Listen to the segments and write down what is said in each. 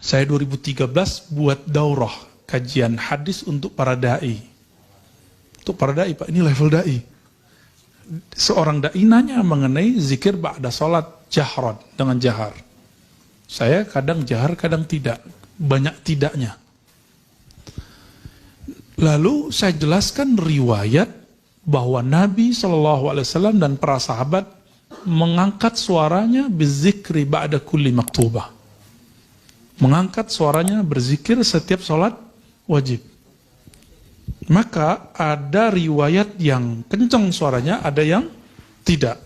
Saya 2013 buat daurah kajian hadis untuk para dai. Untuk para dai, Pak, ini level dai. Seorang dai nanya mengenai zikir ba'da salat jahran, dengan jahar. Saya kadang jahar, kadang tidak. Banyak tidaknya. Lalu saya jelaskan riwayat bahwa Nabi SAW dan para sahabat mengangkat suaranya berzikri ba'da kulli maktubah. Mengangkat suaranya berzikir setiap sholat wajib. Maka ada riwayat yang kencang suaranya, ada yang tidak.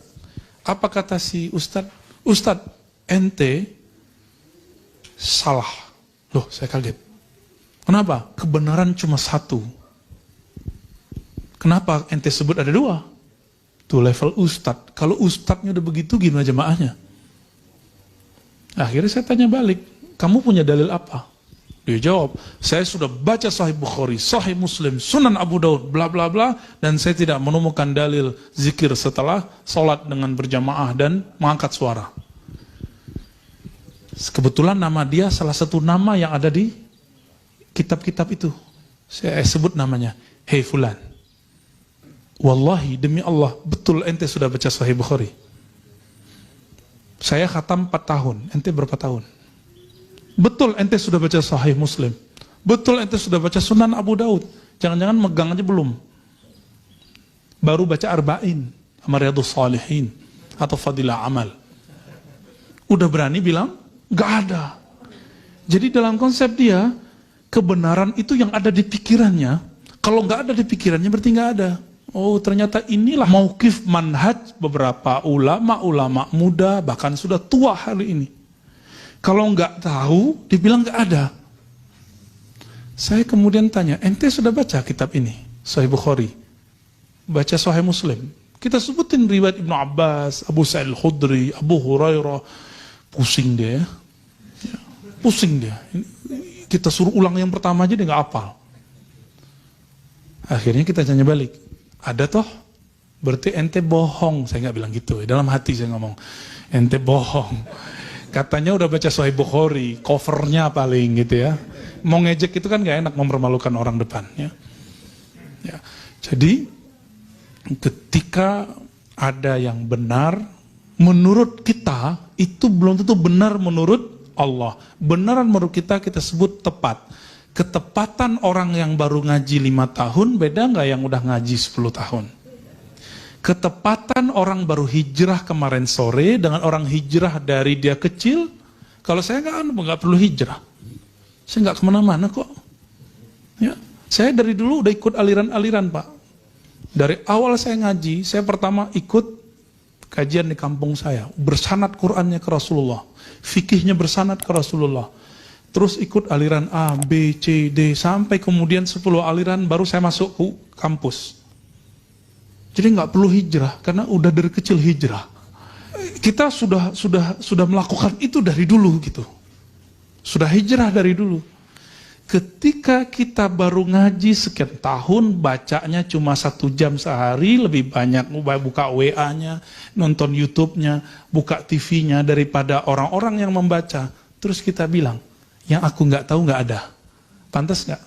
Apa kata si Ustadz? Ustadz, ente salah. Loh, saya kaget. Kenapa? Kebenaran cuma satu. Kenapa ente sebut ada dua? Itu level Ustadz. Kalau Ustadznya udah begitu, gimana jemaahnya? Akhirnya saya tanya balik, kamu punya dalil apa? Dia jawab, saya sudah baca Sahih Bukhari, Sahih Muslim, Sunan Abu Daud, bla bla bla, dan saya tidak menemukan dalil zikir setelah sholat dengan berjamaah dan mengangkat suara. Kebetulan nama dia salah satu nama yang ada di kitab-kitab itu. Saya sebut namanya, Hei Fulan. Wallahi, demi Allah, betul ente sudah baca Sahih Bukhari. Saya khatam 4 tahun, ente berapa tahun? Betul ente sudah baca Sahih Muslim. Betul ente sudah baca Sunan Abu Daud. Jangan-jangan megang aja belum. Baru baca Arba'in, Riyadhus Shalihin, atau Fadilah Amal. Udah berani bilang, gak ada. Jadi dalam konsep dia, kebenaran itu yang ada di pikirannya. Kalau gak ada di pikirannya berarti gak ada. Oh, ternyata inilah mauqif manhaj beberapa ulama muda, bahkan sudah tua hari ini. Kalau nggak tahu, dibilang nggak ada. Saya kemudian tanya, ente sudah baca kitab ini, Sahih Bukhari, baca Sahih Muslim. Kita sebutin riwayat Ibnu Abbas, Abu Sa'id Al-Khudri, Abu Hurairah, pusing dia. Pusing dia. Kita suruh ulang yang pertama aja dia nggak hafal. Akhirnya kita tanya balik, ada toh? Berarti ente bohong. Saya nggak bilang gitu. Dalam hati saya ngomong, ente bohong. Katanya udah baca Sahih Bukhari, covernya paling gitu ya. Mau ngejek itu kan gak enak, mempermalukan orang depan. Ya. Jadi ketika ada yang benar, menurut kita itu belum tentu benar menurut Allah. Benaran menurut kita sebut tepat. Ketepatan orang yang baru ngaji 5 tahun beda gak yang udah ngaji 10 tahun? Ketepatan orang baru hijrah kemarin sore dengan orang hijrah dari dia kecil, kalau saya nggak perlu hijrah, saya nggak kemana-mana kok. Ya, saya dari dulu udah ikut aliran-aliran, Pak. Dari awal saya ngaji, saya pertama ikut kajian di kampung saya, bersanad Qur'annya ke Rasulullah, fikihnya bersanad ke Rasulullah. Terus ikut aliran A, B, C, D, sampai kemudian 10 aliran baru saya masuk ke kampus. Jadi nggak perlu hijrah, karena udah dari kecil hijrah. Kita sudah melakukan itu dari dulu gitu. Sudah hijrah dari dulu. Ketika kita baru ngaji sekian tahun, bacanya cuma 1 jam sehari, lebih banyak buka WA-nya, nonton YouTube-nya, buka TV-nya daripada orang-orang yang membaca. Terus kita bilang, yang aku nggak tahu nggak ada. Pantas nggak?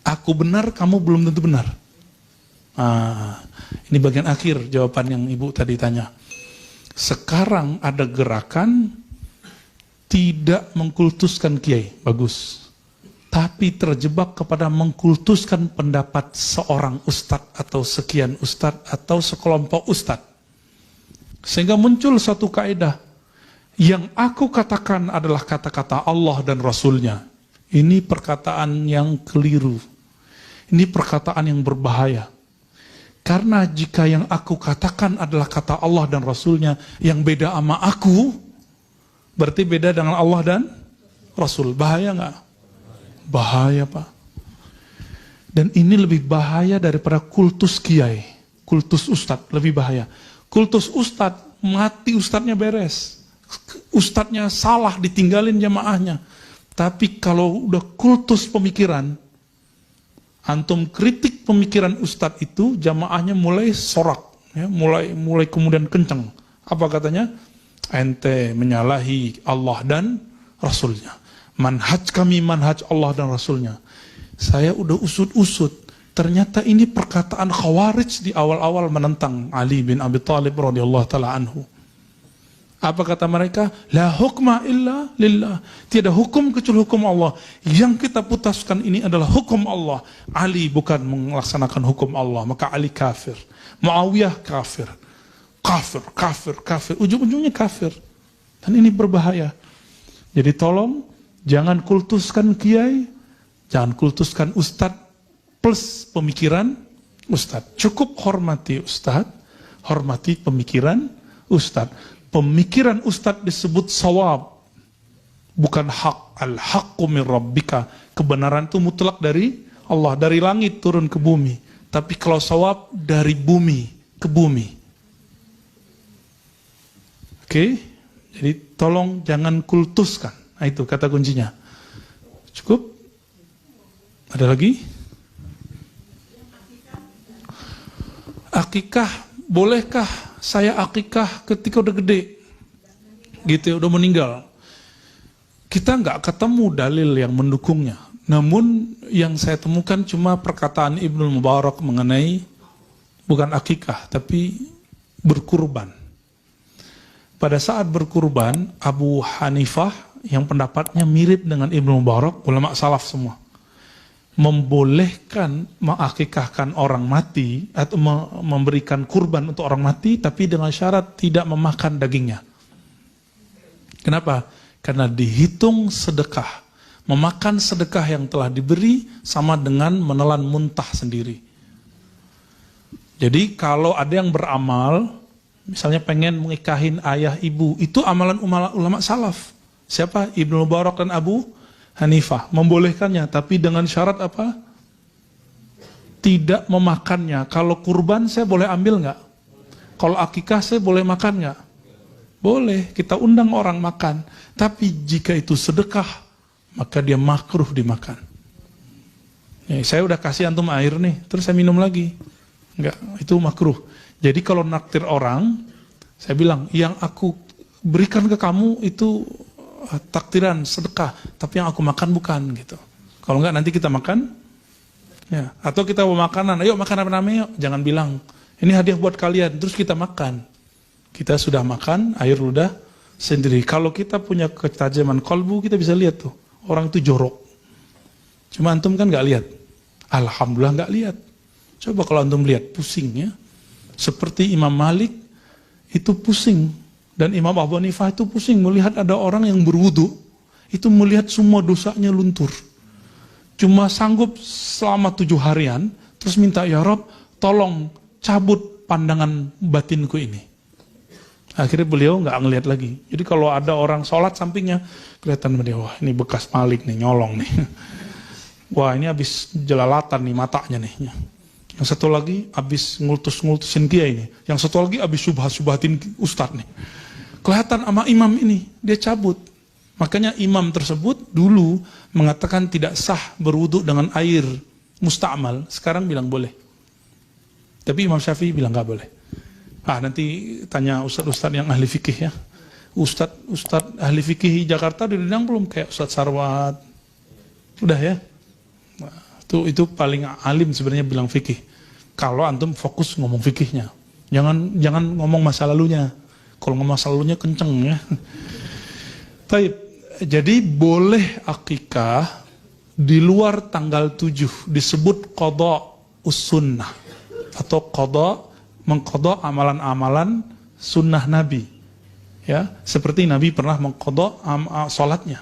Aku benar, kamu belum tentu benar. Ini bagian akhir jawaban yang Ibu tadi tanya. Sekarang ada gerakan tidak mengkultuskan kiai, bagus. Tapi terjebak kepada mengkultuskan pendapat seorang ustadz atau sekian ustadz atau sekelompok ustadz. Sehingga muncul satu kaidah. Yang aku katakan adalah kata-kata Allah dan Rasulnya. Ini perkataan yang keliru. Ini perkataan yang berbahaya. Karena jika yang aku katakan adalah kata Allah dan Rasulnya, yang beda sama aku, berarti beda dengan Allah dan Rasul. Bahaya nggak? Bahaya, Pak. Dan ini lebih bahaya daripada kultus kiai. Kultus ustadz, lebih bahaya. Kultus ustadz, mati ustadznya beres. Ustadznya salah, ditinggalin jamaahnya. Tapi kalau udah kultus pemikiran, antum kritik pemikiran ustadz itu, jamaahnya mulai sorak, ya, mulai kemudian kencang. Apa katanya? Ente menyalahi Allah dan Rasulnya. Manhaj kami manhaj Allah dan Rasulnya. Saya udah usut-usut. Ternyata ini perkataan Khawarij di awal-awal menentang Ali bin Abi Thalib radhiyallahu taala anhu. Apa kata mereka? La hukma illa lillah. Tiada hukum kecuali hukum Allah. Yang kita putuskan ini adalah hukum Allah. Ali bukan melaksanakan hukum Allah, maka Ali kafir. Muawiyah kafir. Kafir. Ujung-ujungnya kafir. Dan ini berbahaya. Jadi tolong jangan kultuskan kiai, jangan kultuskan ustadz plus pemikiran ustadz. Cukup hormati ustadz, hormati pemikiran ustadz. Pemikiran ustadz disebut sawab, bukan hak. Al-haqqu min rabbika. Kebenaran itu mutlak dari Allah, dari langit turun ke bumi. Tapi kalau sawab dari bumi ke bumi. Oke? Jadi tolong jangan kultuskan. Nah itu kata kuncinya. Cukup? Ada lagi? Akikah, bolehkah saya akikah ketika udah gede? Gitu ya, udah meninggal. Kita nggak ketemu dalil yang mendukungnya. Namun yang saya temukan cuma perkataan Ibnu Mubarak mengenai bukan akikah, tapi berkurban. Pada saat berkurban, Abu Hanifah yang pendapatnya mirip dengan Ibnu Mubarak, ulama salaf semua, membolehkan mengakikahkan orang mati atau memberikan kurban untuk orang mati, tapi dengan syarat tidak memakan dagingnya. Kenapa? Karena dihitung sedekah. Memakan sedekah yang telah diberi sama dengan menelan muntah sendiri. Jadi kalau ada yang beramal, misalnya pengen mengikahin ayah ibu, itu amalan ulama salaf. Siapa? Ibnu Mubarak dan Abu Hanifah membolehkannya, tapi dengan syarat apa? Tidak memakannya. Kalau kurban saya boleh ambil nggak? Kalau akikah saya boleh makan nggak? Boleh, kita undang orang makan. Tapi jika itu sedekah, maka dia makruh dimakan. Nih, saya udah kasih antum air nih, terus saya minum lagi. Enggak, itu makruh. Jadi kalau naktir orang, saya bilang, yang aku berikan ke kamu itu takdiran, sedekah, tapi yang aku makan bukan gitu. Kalau enggak nanti kita makan, ya. Atau kita mau makanan, ayo makan apa namanya, jangan bilang ini hadiah buat kalian, terus kita makan. Kita sudah makan, air ludah sendiri. Kalau kita punya ketajaman kolbu, kita bisa lihat tuh orang itu jorok. Cuma antum kan nggak lihat. Alhamdulillah nggak lihat. Coba kalau antum lihat, pusing ya. Seperti Imam Malik itu pusing. Dan Imam Abu Hanifah itu pusing melihat ada orang yang berwudu, itu melihat semua dosanya luntur. Cuma sanggup selama 7 harian, terus minta, ya Rob, tolong cabut pandangan batinku ini. Akhirnya beliau nggak ngelihat lagi. Jadi kalau ada orang sholat sampingnya, kelihatan dia, wah ini bekas Malik nih, nyolong nih. Wah ini habis jelalatan nih matanya nih. Yang satu lagi habis ngultusin kiai ini. Yang satu lagi habis subhatin ustadz nih. Kelihatan sama imam ini, dia cabut. Makanya imam tersebut dulu mengatakan tidak sah berwudu dengan air musta'mal. Sekarang bilang boleh. Tapi Imam Syafi'i bilang nggak boleh. Nanti tanya ustadz-ustadz yang ahli fikih ya. Ustadz ahli fikih Jakarta diundang belum? Kayak Ustadz Sarwat. Udah ya? Nah, itu paling alim sebenarnya bilang fikih. Kalau antum fokus ngomong fikihnya. Jangan ngomong masa lalunya. Kalau ngomong masa lalunya kenceng ya. Baik. Jadi boleh akikah di luar tanggal 7 disebut qadha us-sunnah atau mengqadha amalan-amalan sunnah Nabi. Ya, seperti Nabi pernah mengqadha salatnya.